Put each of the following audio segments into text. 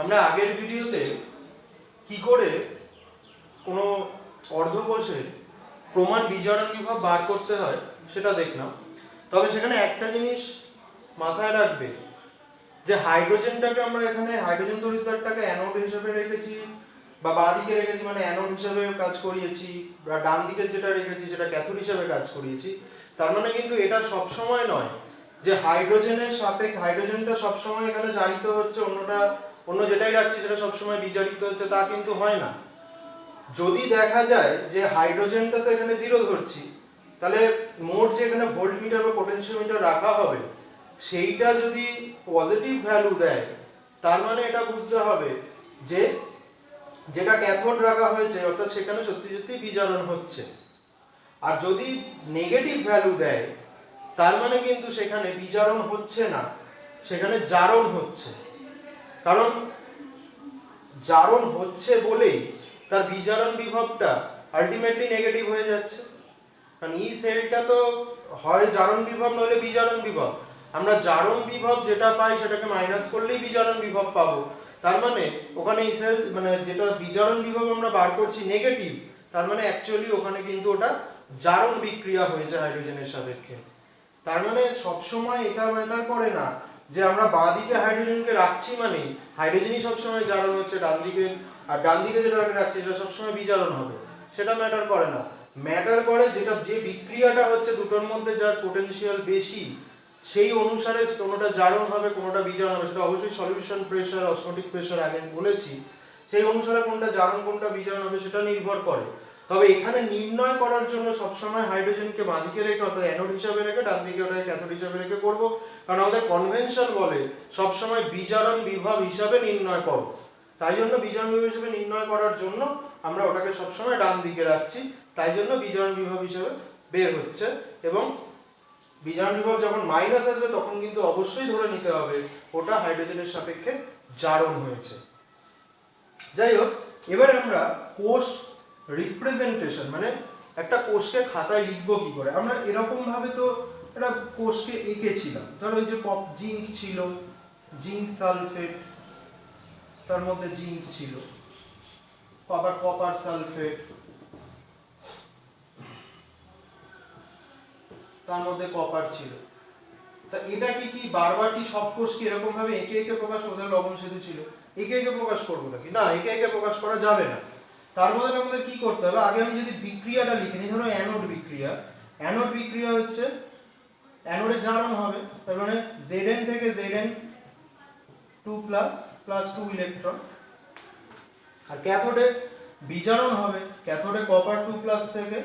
আমরা আগের ভিডিওতে কি করে কোনো অর্ধকোষের প্রমাণ বিজারণ বিভব বার করতে হয় সেটা দেখলাম। তবে সেখানে একটা জিনিস মাথায় রাখবে যে হাইড্রোজেনটাকে আমরা এখানে হাইড্রোজেন তড়িৎদ্বারটাকে অ্যানোড হিসেবে রেখেছি বা বাঁ দিকে রেখেছি মানে অ্যানোড হিসেবে কাজ করিয়েছি, বা ডান দিকে যেটা রেখেছি সেটা ক্যাথোড হিসেবে কাজ করিয়েছি। তার মানে কিন্তু এটা সবসময় নয় যে হাইড্রোজেনের সাপেক্ষে হাইড্রোজেনটা সবসময় এখানে জারিত হচ্ছে, অন্য যেটাই রাখছি সেটা সবসময় বিজারিত হচ্ছে, তা কিন্তু হয় না। যদি দেখা যায় যে হাইড্রোজেনটা তো এখানে জিরো ধরছি, তাহলে মোট যে এখানে ভোল্টমিটার বা পোটেনশিওমিটার রাখা হবে সেইটা যদি পজিটিভ ভ্যালু দেয়, তার মানে এটা বুঝতে হবে যে যেটা ক্যাথোড রাখা হয়েছে অর্থাৎ সেখানে সত্যি সত্যি বিজারণ হচ্ছে। আর যদি নেগেটিভ ভ্যালু দেয় তার মানে কিন্তু সেখানে বিজারণ হচ্ছে না, সেখানে জারণ হচ্ছে। কারণ জারণ হচ্ছে বলেই তার বিজারণ বিভবটা আলটিমেটলি নেগেটিভ হয়ে যাচ্ছে। কারণ এই সেলটা তো হয় জারণ বিভব নইলে বিজারণ বিভব। আমরা জারণ বিভব যেটা পাই সেটাকে মাইনাস করলেই বিজারণ বিভব পাবো। তার মানে ওখানে এই সেল মানে যেটা বিজারণ বিভব আমরা বার করছি নেগেটিভ, তার মানে অ্যাকচুয়ালি ওখানে কিন্তু ওটা জারণ বিক্রিয়া হয়েছে হাইড্রোজেনের সাপেক্ষে। তার মানে সবসময় এটা ম্যাটার করে না যে আমরা বাঁ দিকে হাইড্রোজেনকে রাখছি মানে হাইড্রোজেনই সবসময় জারণ হচ্ছে ডান দিকে, আর ডান দিকে যেটা রাখছি সেটা সবসময় বিজারণ হবে, সেটা ম্যাটার করে না। ম্যাটার করে যেটা যে বিক্রিয়াটা হচ্ছে দুটোর মধ্যে যার পোটেনশিয়াল বেশি সেই অনুসারে কোনোটা জারণ হবে কোনোটা বিজারণ হবে। সেটা অবশ্যই সলিউশন প্রেসার অসমোটিক প্রেসার আগে বলেছি, সেই অনুসারে কোনটা জারণ কোনটা বিজারণ হবে সেটা নির্ভর করে। তবে এখানে নির্ণয় করার জন্য সবসময় হাইড্রোজেনকে বাঁ দিকে রেখে অর্থাৎ অ্যানোড হিসাবে রেখে ডান দিকে ওটাকে ক্যাথোড হিসাবে রেখে করবো। কারণ আমাদের কনভেনশন বলে সবসময় বিজারণ বিভব হিসাবে নির্ণয় করো, তাই জন্য বিজারণ বিভব হিসাবে নির্ণয় করার জন্য আমরা ওটাকে সবসময় ডান দিকে রাখছি, তাই জন্য বিজারণ বিভব হিসাবে বের হচ্ছে। এবং বিজারণ বিভব যখন মাইনাস আসবে তখন কিন্তু অবশ্যই ধরে নিতে হবে ওটা হাইড্রোজেনের সাপেক্ষে জারণ হয়েছে। যাই হোক, এবারে আমরা কোষ রিপ্রেজেন্টেশন মানে একটা কোষকে খাতায় লিখবো কি করে। আমরা এরকম ভাবে তো একটা কোষকে এঁকেছিলাম। ধরো ওই যে জিঙ্ক ছিল, জিঙ্ক সালফেট, তার মধ্যে জিঙ্ক ছিল, আবার কপার সালফেট, তার মধ্যে কপার ছিল। তা এটা কি বারবার কি সব কোষকে এরকম ভাবে এঁকে এঁকে প্রকাশ করতে? লবণ সেতু ছিল, এঁকে এঁকে প্রকাশ করবো নাকি? না, এঁকে এঁকে প্রকাশ করা যাবে না। তার মধ্যে আমাদের কি করতে হবে, আগে আমি যদি বিক্রিয়াটা লিখে নিই, ধরো অ্যানোড বিক্রিয়া। অ্যানোড বিক্রিয়া হচ্ছে অ্যানোডে জারণ হবে, তার মানে Zn থেকে Zn2 প্লাস 2 ইলেকট্রন। আর ক্যাথোডে বিজারণ হবে, ক্যাথোডে কপার 2 থেকে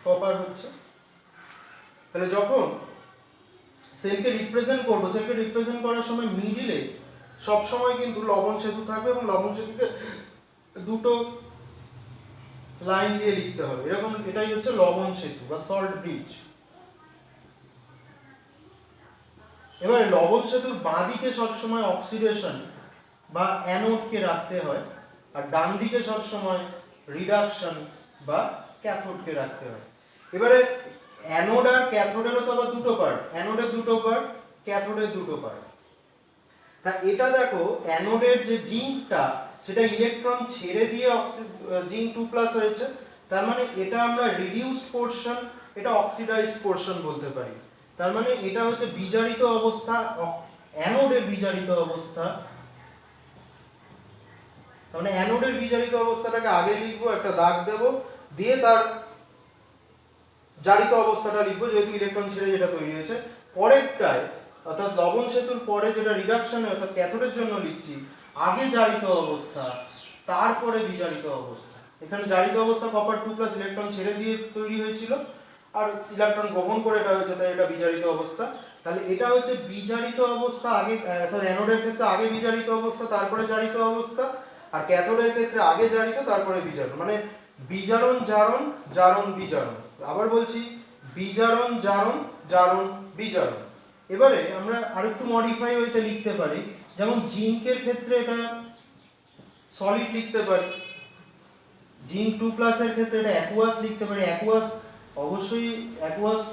কপার হচ্ছে। তাহলে যখন সেলকে রিপ্রেজেন্ট করবো, সেলকে রিপ্রেজেন্ট করার সময় মিডিলে সব সময় কিন্তু লবণ সেতু থাকবে এবং লবণ সেতুকে দুটো লাইন দিয়ে লিখতে হবে, এরকম। এটাই হচ্ছে লবণ সেতু বা সল্ট ব্রিজ। এবারে লবণ সেতুর বাঁ দিকে সবসময় অক্সিডেশন বা অ্যানোডকে রাখতে হয়, আর ডান দিকে সবসময় রিডাকশন বা ক্যাথোডকে রাখতে হয়। এবারে অ্যানোড আর ক্যাথোডেরও তো আবার দুটো পার্ট, অ্যানোডের দুটো পার্ট, ক্যাথোডের দুটো পার্ট। তা এটা দেখো, অ্যানোডের যে জিঙ্কটা সেটা ইলেকট্রন ছেড়ে দিয়ে জিঙ্ক 2+ হয়েছে, তার মানে এটা আমরা রিডিউসড পোরশন, এটা অক্সিডাইজড পোরশন বলতে পারি। তার মানে এটা হচ্ছে বিজারিত অবস্থা, অ্যানোডের বিজারিত অবস্থা। তার মানে অ্যানোডের বিজারিত অবস্থাটাকে আগে লিখবো, একটা দাগ দেব, দিয়ে তার জারিত অবস্থাটা লিখবো যেহেতু ইলেকট্রন ছেড়ে যেটা তৈরি হয়েছে। পরেরটায় অর্থাৎ লবণ সেতুর পরে যেটা রিডাকশনে অর্থাৎ ক্যাথোডের জন্য লিখছি, আগে জারিত অবস্থা তারপরে বিজারিত অবস্থা। এখানে জারিত অবস্থা কপার 2+ ইলেকট্রন ছেড়ে দিয়ে তৈরি হয়েছিল, আর ইলেকট্রন গ্রহণ করে এটা হয়েছে, তাই এটা বিজারিত অবস্থা। তাহলে এটা হচ্ছে বিজারিত অবস্থা আগে, অর্থাৎ অ্যানোডের ক্ষেত্রে আগে বিজারিত অবস্থা তারপরে জারিত অবস্থা, আর ক্যাথোডের ক্ষেত্রে আগে জারিত তারপরে বিজারণ। মানে বিজারণ জারণ জারণ বিজারণ। আবার বলছি, বিজারণ জারণ জারণ বিজারণ। এবারে আমরা আরেকটু মডিফাই হইতে লিখতে পারি, যেমন জিঙ্কের ক্ষেত্রে এটা সলিড লিখতে পারি, জিঙ্ক 2+ এর ক্ষেত্রে এটা অ্যাকুয়াস লিখতে পারি, অ্যাকুয়াস অবশ্যই অ্যাকুয়াস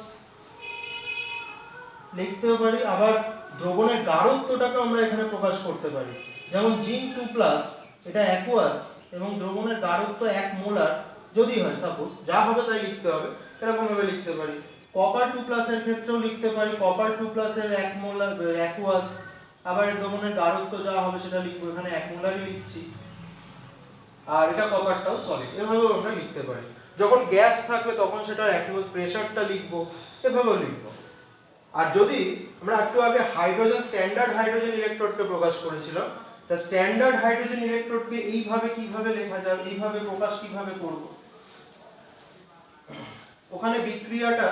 লিখতেও পারি। আবার দ্রবণের গাঢ়ত্বটাকে আমরা এখানে প্রকাশ করতে পারি, যেমন জিঙ্ক 2+, এটা অ্যাকুয়াস এবং দ্রবণের গাঢ়ত্ব 1 মোলার যদি হয়, সাপোজ যা হবে তাই লিখতে হবে, এরকম ভাবে লিখতে পারি। কপার 2+ এর ক্ষেত্রেও লিখতে পারি, কপার 2+ এর 1 মোলার অ্যাকুয়াস, আবার এর দ্রবণের গাঢ়ত্ব যা হবে সেটা লিখবো, এখানে 1 মোলারই লিখছি, আর এটা কপারটাও সলিড, এভাবেও আমরা লিখতে পারি। যখন গ্যাস থাকবে তখন সেটার প্রেসারটা লিখবো, এভাবেও লিখবো। আর যদি আমরা একটু আগে হাইড্রোজেন, স্ট্যান্ডার্ড হাইড্রোজেন ইলেকট্রোডকে প্রকাশ করেছিলাম, তা স্ট্যান্ডার্ড হাইড্রোজেন ইলেকট্রোডকে এইভাবে কিভাবে লেখা যাবে, এইভাবে প্রকাশ কিভাবে করব, ওখানে বিক্রিয়াটা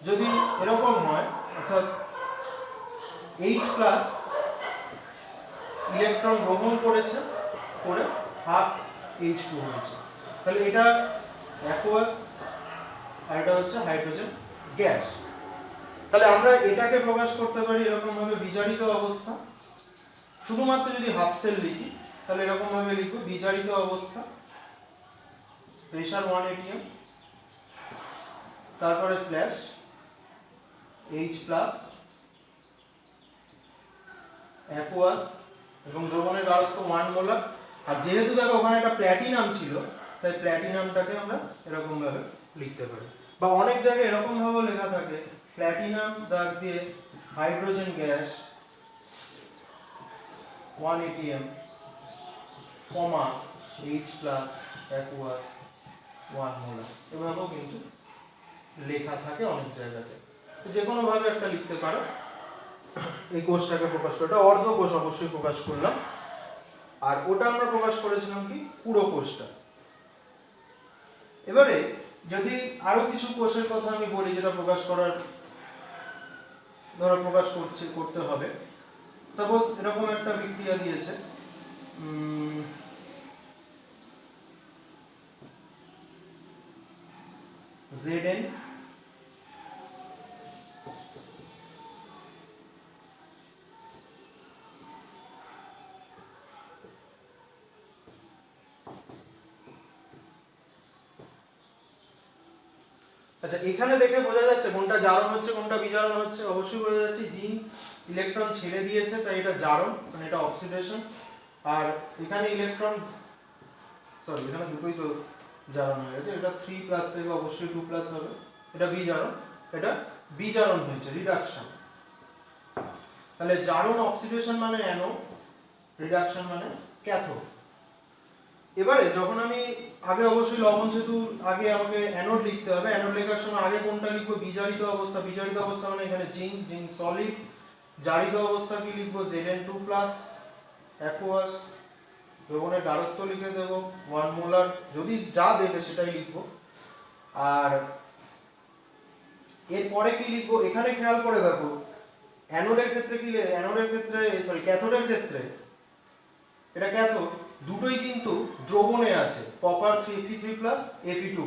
যদি এরকম হয়, অর্থাৎ H+ ইলেকট্রন গ্রহণ করেছে, করে হাফ H2 হয়েছে, তাহলে এটা অ্যাকুয়াস আর এটা হচ্ছে হাইড্রোজেন গ্যাস। তাহলে আমরা এটাকে প্রকাশ করতে পারি এরকম ভাবে, বিজারিত অবস্থা, শুধুমাত্র যদি হাফ সেল লিখি তাহলে এরকম ভাবে লিখব, বিজারিত অবস্থা, প্রেসার 1 atm, তারপরে স্ল্যাশ H+, অ্যাকুয়াস এবং দ্রবণের গাঢ়ত্ব 1 মোলার। আর যেহেতু দেখো ওখানে একটা প্ল্যাটিনাম ছিল, তাই প্ল্যাটিনামটাকে আমরা এরকম ভাবে লিখতে পারি, বা অনেক জায়গায় এরকম ভাবে লেখা থাকে, প্ল্যাটিনাম দাগ দিয়ে হাইড্রোজেন গ্যাস 1 atm, কমা H+ অ্যাকুয়াস 1 মোলার, এভাবেও কিন্তু লেখা থাকে অনেক জায়গাতে। তো যে কোনো ভাবে একটা লিখতে পারো। এই কোষটাকে প্রকাশ করে, এটা অর্ধ কোষ অবশ্যই প্রকাশ করলাম, আর ওটা আমরা প্রকাশ করেছিলাম কি পুরো কোষটা। এবারে যদি আরো কিছু কোষের কথা আমি বলি যেটা প্রকাশ করার, ধরো প্রকাশ করতে হবে, সাপোজ এরকম একটা বিক্রিয়া দিয়েছে, Zn আচ্ছা, এখানে দেখে বোঝা যাচ্ছে কোনটা জারণ হচ্ছে কোনটা বিজারণ হচ্ছে, অবশ্যই বোঝা যাচ্ছে জিঙ্ক ইলেকট্রন ছেড়ে দিয়েছে তাই এটা জারণ, মানে এটা অক্সিডেশন, আর এখানে ইলেকট্রন, সরি এখানে দুটোই তো জারণ হয়ে গেছে, এটা 3+ থেকে অবশ্যই 2+ হবে, এটা বিজারণ, এটা বিজারণ হয়েছে, রিডাকশন। তাহলে জারণ অক্সিডেশন মানে অ্যানোড, রিডাকশন মানে ক্যাথোড। এবারে যখন আমি আগে অবশ্যই লবণ সেতু আগে আমাকে অ্যানোড লিখতে হবে, অ্যানোড লেখার সময় আগে কোনটা লিখবো, বিজারিত অবস্থা, বিজারিত অবস্থা মানে এখানে জিঙ্ক সলিড, জারিত অবস্থা কি লিখবো, Zn2+, অ্যাকুয়াস, দ্রবণের গাঢ়ত্ব লিখে দেবো 1 মোলার, যদি যা দেবে সেটাই লিখবো। আর এরপরে কি লিখবো, এখানে খেয়াল করে দেখো অ্যানোডের ক্ষেত্রে কি, অ্যানোডের ক্ষেত্রে সরি ক্যাথোডের ক্ষেত্রে, এটা ক্যাথোড, দুটোই কিন্তু দ্রবণে আছে, কপার Fe3+, Fe2+,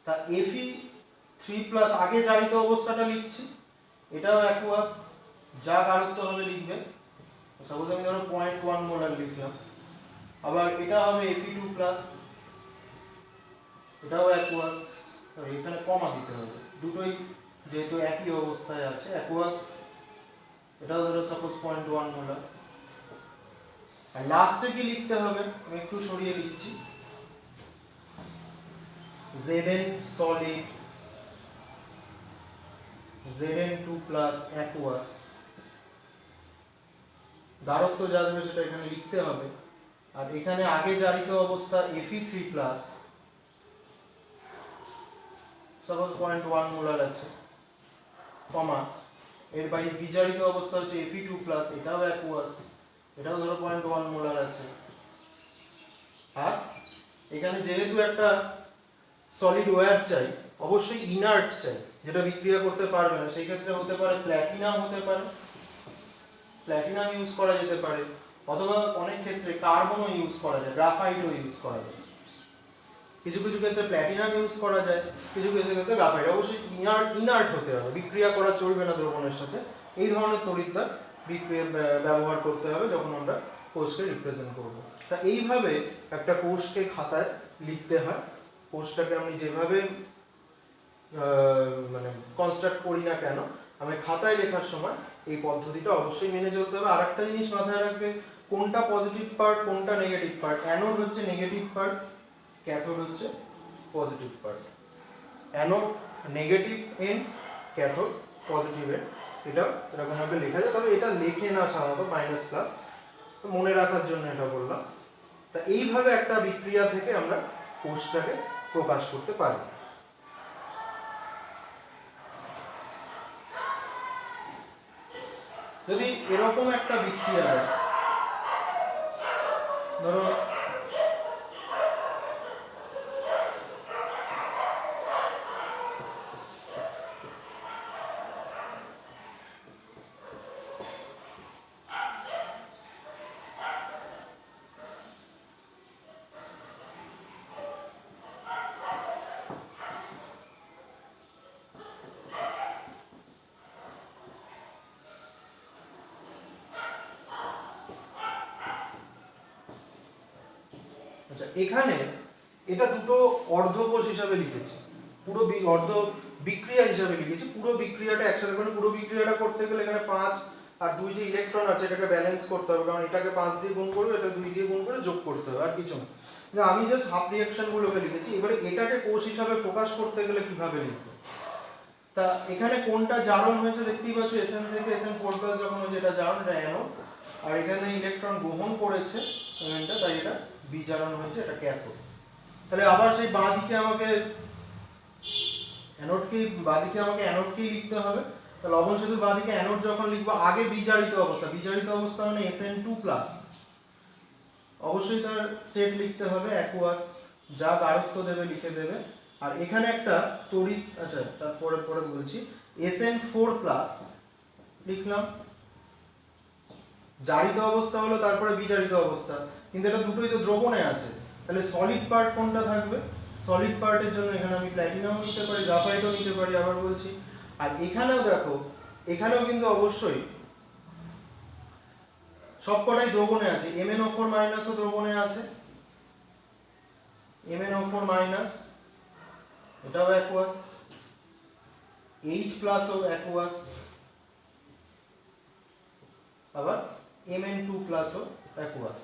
তা Fe3+ আগে জারিত অবস্থাটা লিখছি, এটাও অ্যাকুয়াস, যা গাঢ়ত্ব হবে লিখবে, সাপোজ আমি ধরো 0.1 মোলার লিখলাম, আবার এটা হবে Fe2+, এটাও অ্যাকুয়াস, এখানে কমা দিতে হবে, দুটোই যেহেতু একই অবস্থায় আছে, অ্যাকুয়াস, এটাও ধরো সাপোজ 0.1 মোলার। আর লাস্টে কি লিখতে হবে, আমি একটু সরিয়ে লিখছি, Zn সলিড, Zn2+ অ্যাকুয়াস, গাঢ়ত্ব যা দেবে সেটা এখানে লিখতে হবে, আর এখানে আগে জারিত অবস্থা Fe3+, সাপোজ 0.1 মোলার আছে, কমা, এর বাইরে বিজারিত অবস্থা হচ্ছে Fe2+, এটাও অ্যাকুয়াস, এটাও ধরো 0.1 মোলার আছে। আর এখানে যেহেতু একটা সলিড ওয়্যার চাই, অবশ্যই ইনার্ট চাই, যেটা বিক্রিয়া করতে পারবে না, সেই ক্ষেত্রে হতে পারে প্ল্যাটিনাম, হতে পারে প্ল্যাটিনাম ইউজ করা যেতে পারে, অথবা অনেক ক্ষেত্রে কার্বনও ইউজ করা যায়, গ্রাফাইটও ইউজ করা যায়, কিছু কিছু ক্ষেত্রে প্ল্যাটিনাম ইউজ করা যায়, কিছু কিছু ক্ষেত্রে গ্রাফাইট। অবশ্যই ইনার্ট হতে হবে, বিক্রিয়া করা চলবে না দ্রবণের সাথে, এই ধরনের তড়িৎদ্বার ব্যবহার করতে হবে যখন আমরা কোষকে রিপ্রেজেন্ট করব। তা এইভাবে একটা কোষকে খাতায় লিখতে হয়, কোষটাকে আমি যেভাবে মানে কনস্ট্রাক্ট করি না কেন, আমি খাতায় লেখার সময় এই পদ্ধতিটা অবশ্যই মেনে চলতে হবে। আর একটা জিনিস মাথায় রাখবে, কোনটা পজিটিভ পার্ট কোনটা নেগেটিভ পার্ট। অ্যানোড হচ্ছে নেগেটিভ পার্ট, ক্যাথোড হচ্ছে positive part. Anode negative end, cathode positive end, এটা এরকমভাবে লেখা যায়। তবে এটা লেখে না সাধারণত, মাইনাস প্লাস, তো মনে রাখার জন্য এটা বললাম। তা এইভাবে একটা বিক্রিয়া থেকে আমরা কোষটাকে প্রকাশ করতে পারি। যদি এরকম একটা বিক্রিয়া দেয়, ধরো আচ্ছা, এখানে এটা দুটো অর্ধকোষ হিসাবে লিখেছি, পুরো অর্ধ বিক্রিয়া হিসাবে লিখেছি। পুরো বিক্রিয়াটা একসাথে করে, পুরো বিক্রিয়াটা করতে গেলে এখানে 5 আর 2 যে ইলেকট্রন আছে এটাকে ব্যালেন্স করতে হবে, কারণ এটাকে 5 দিয়ে গুণ করবে, এটা 2 দিয়ে গুণ করে যোগ করতে হবে, আর কিছু না। আমি জাস্ট হাফ রিঅ্যাকশন গুলোকে লিখেছি। এবারে এটাকে কোষ হিসাবে প্রকাশ করতে গেলে কিভাবে লিখবো? তা এখানে কোনটা জারণ হয়েছে দেখতেই পাচ্ছ, Sn থেকে Sn4+ যখন হয়েছে এটা জারণ, এটা অ্যানোড। আর এখানে ইলেকট্রন গ্রহণ করেছে এটা, তাই এটা বিজারণ হয়েছে, এটা ক্যাথোড। তাহলে আবার সেই বাঁদিকে আমাকে অ্যানোডকেই লিখতে হবে। তাহলে লবণ সেতুর বাঁদিকে অ্যানোড যখন লিখবো, আগে বিজারিত অবস্থা মানে Sn2+, অবশ্যই তার স্টেট লিখতে হবে অ্যাকুয়াস, যা গাঢ়ত্ব দেবে লিখে দেবে। আর এখানে একটা তড়িৎ, আচ্ছা তারপরে পরে বলছি, Sn4+ লিখলাম, জারিত অবস্থা হলো, তারপরে বিজারিত অবস্থা, কিন্তু এটা দুটোই তো দ্রবণে আছে। তাহলে সলিড পার্ট কোনটা থাকবে? সলিড পার্টের জন্য এখানে আমি প্ল্যাটিনাম নিতে পারি, গ্রাফাইটও নিতে পারি, আবার বলছি। আর এখানেও দেখো, এখানেও কিন্তু অবশ্যই সবকটাই দ্রবণে আছে। MnO4- ও দ্রবণে আছে, MnO4-, এটাও অ্যাকুয়াস, H+ ও অ্যাকুয়াস, আবার Mn2+ ও অ্যাকুয়াস।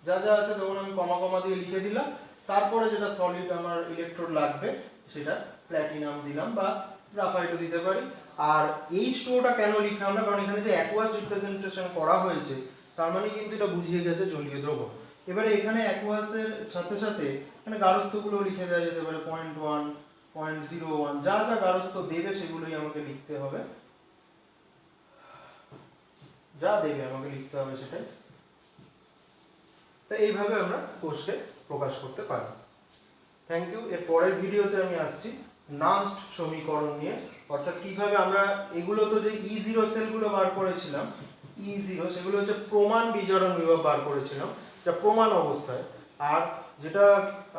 যা যা আছে তখন আমি কমা কমা দিয়ে লিখে দিলাম। তারপরে যেটা সলিড আমার ইলেকট্রোড লাগবে সেটা প্ল্যাটিনাম দিলাম, বা গ্রাফাইটও দিতে পারি। আর H2ওটা কেন লিখলাম না, কারণ এখানে যে অ্যাকুয়াস রিপ্রেজেন্টেশন করা হয়েছে তার মানে কিন্তু এটা বুঝিয়ে গেছে জলীয় দ্রবণ। এবারে এখানে অ্যাকুয়াসের সাথে সাথে এখানে গাঢ়ত্বগুলো লিখে দেওয়া যেতে পারে, 0.1, 0.01, যা যা গাঢ়ত্ব দেবে সেগুলোই আমাকে লিখতে হবে, যা দেবে আমাকে লিখতে হবে সেটাই। তো এইভাবে আমরা কোষকে প্রকাশ করতে পারি। Thank you. এর পরের ভিডিওতে আমি আসছি নান্সড সমীকরণ নিয়ে, অর্থাৎ কিভাবে আমরা এগুলো, তো যে E0 সেলগুলো বার করেছিলাম, E0 সেগুলো হচ্ছে প্রমাণ বিজারণ বিভব বার করেছিলাম, এটা প্রমাণ অবস্থায়। আর যেটা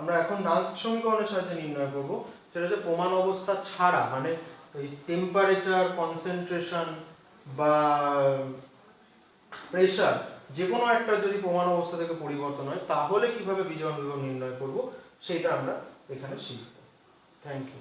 আমরা এখন নান্সড সমীকরণের সাহায্যে নির্ণয় করব সেটা হচ্ছে প্রমাণ অবস্থা ছাড়া, মানে ওই টেম্পারেচার, কনসেন্ট্রেশন বা প্রেশার, যে কোনো একটা যদি প্রমাণ অবস্থা থেকে পরিবর্তন হয় তাহলে কিভাবে বিজারণ বিভব নির্ণয় করব সেটা আমরা এখানে শিখব। Thank you.